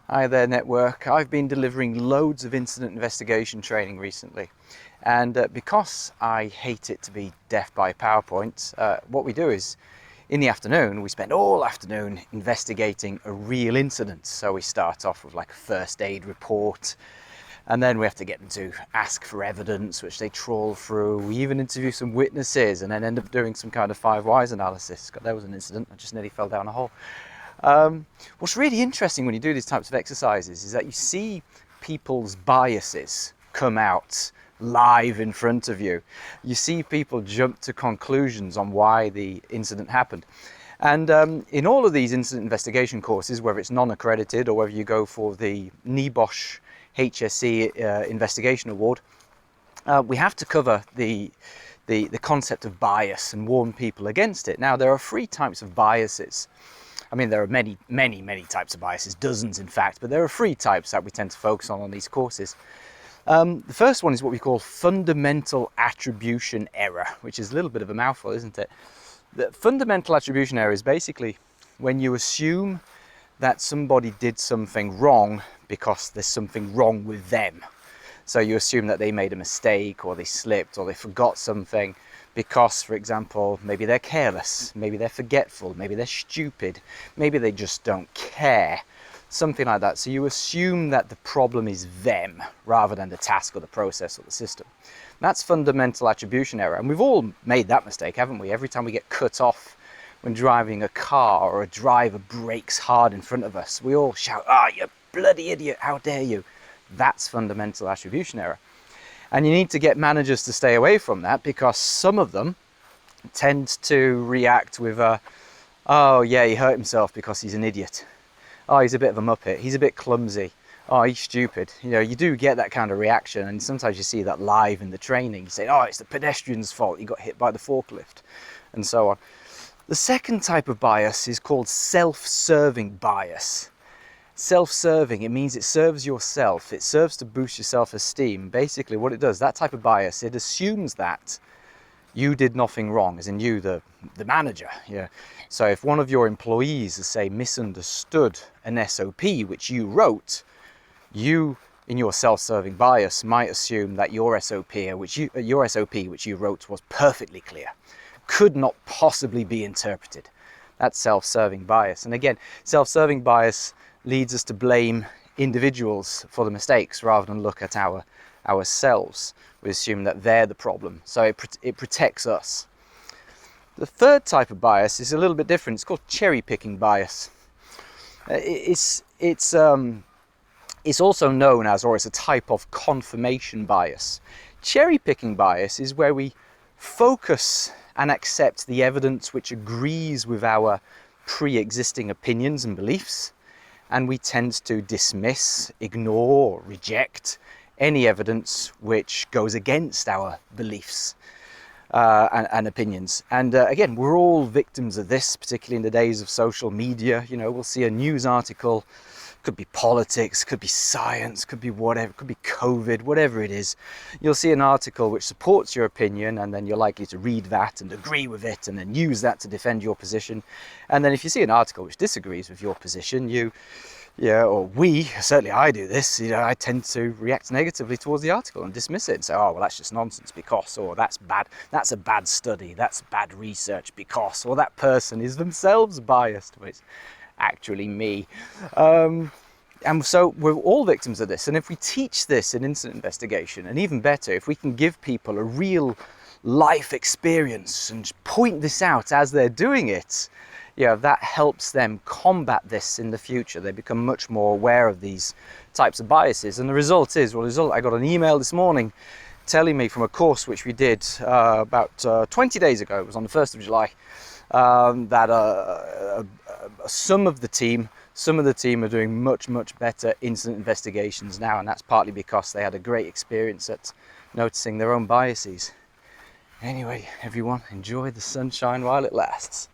Hi there, network. I've been delivering loads of incident investigation training recently, and because I hate it to be death by PowerPoint, what we do is in the afternoon we spend all afternoon investigating a real incident. So we start off with like a first aid report, and then we have to get them to ask for evidence, which they trawl through. We even interview some witnesses and then end up doing some kind of 5 whys analysis. God, there was an incident, I just nearly fell down a hole. What's really interesting when you do these types of exercises is that you see people's biases come out live in front of you. You see people jump to conclusions on why the incident happened. And in all of these incident investigation courses, whether it's non-accredited or whether you go for the NEBOSH HSE Investigation Award, we have to cover the concept of bias and warn people against it. Now, there are 3 types of biases. I mean, there are many types of biases, dozens in fact, but there are 3 types that we tend to focus on these courses. The first one is what we call fundamental attribution error, which is a little bit of a mouthful, isn't it? The fundamental attribution error is basically when you assume that somebody did something wrong because there's something wrong with them. So you assume that they made a mistake, or they slipped, or they forgot something because, for example, maybe they're careless, maybe they're forgetful, maybe they're stupid, maybe they just don't care, something like that. So you assume that the problem is them rather than the task or the process or the system. That's fundamental attribution error, and we've all made that mistake, haven't we? Every time we get cut off when driving a car or a driver brakes hard in front of us, we all shout, "Ah, you bloody idiot, how dare you!" That's fundamental attribution error. And you need to get managers to stay away from that, because some of them tend to react with, "Oh yeah, he hurt himself because he's an idiot. Oh, he's a bit of a muppet. He's a bit clumsy. Oh, he's stupid." You know, you do get that kind of reaction, and sometimes you see that live in the training. You say, "Oh, it's the pedestrian's fault. He got hit by the forklift," and so on. The second type of bias is called self-serving bias. Self-serving, it means it serves yourself. It serves to boost your self-esteem. Basically what it does, that type of bias, it assumes that you did nothing wrong, as in you, the manager. Yeah. So if one of your employees has, say, misunderstood an SOP which you wrote, you, in your self-serving bias, might assume that your SOP which you wrote was perfectly clear, could not possibly be interpreted. That's self-serving bias. And again, self-serving bias leads us to blame individuals for the mistakes rather than look at ourselves. We assume that they're the problem, so it protects us. The third type of bias is a little bit different. It's called cherry-picking bias. It's also known as, or it's a type of confirmation bias. Cherry-picking bias is where we focus and accept the evidence which agrees with our pre-existing opinions and beliefs, and we tend to dismiss, ignore, or reject any evidence which goes against our beliefs and opinions. And again, we're all victims of this, particularly in the days of social media. You know, we'll see a news article, could be politics, could be science, could be whatever, could be COVID, whatever it is. You'll see an article which supports your opinion, and then you're likely to read that and agree with it and then use that to defend your position. And then if you see an article which disagrees with your position, certainly I do this, I tend to react negatively towards the article and dismiss it and say, "Oh, well, that's just nonsense because," or "That's bad, that's a bad study, that's bad research because," or "That person is themselves biased," but it's actually me. And so we're all victims of this. And if we teach this in incident investigation, and even better, if we can give people a real life experience and point this out as they're doing it, that helps them combat this in the future. They become much more aware of these types of biases. And the result is, I got an email this morning telling me from a course which we did about 20 days ago, it was on the 1st of July, that some of the team are doing much better incident investigations now, and that's partly because they had a great experience at noticing their own biases. Anyway, everyone, enjoy the sunshine while it lasts.